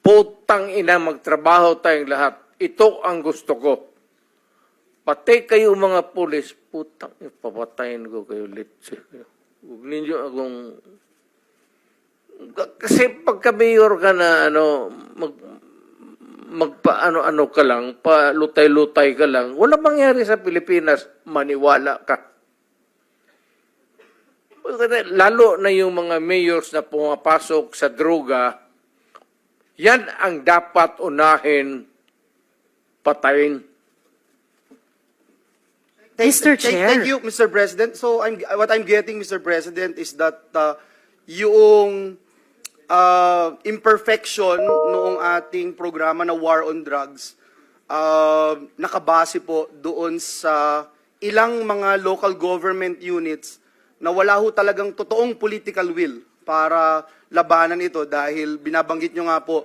putang ina, magtrabaho tayong lahat. Ito ang gusto ko. Pati kayo mga pulis, putang, papatayin ko kayo. Huwag ninyo akong... Kasi pagka-mayor ka na, magpa-ano-ano ka lang, pa-lutay-lutay ka lang, wala mangyari sa Pilipinas, maniwala ka. Lalo na yung mga mayors na pumapasok sa droga, yan ang dapat unahin patayin. Mr. Chair. Thank you, Mr. President. So what I'm getting, Mr. President, is that yung imperfection noong ating programa na War on Drugs, nakabase po doon sa ilang mga local government units na wala ho talagang totoong political will para labanan ito dahil binabanggit nyo nga po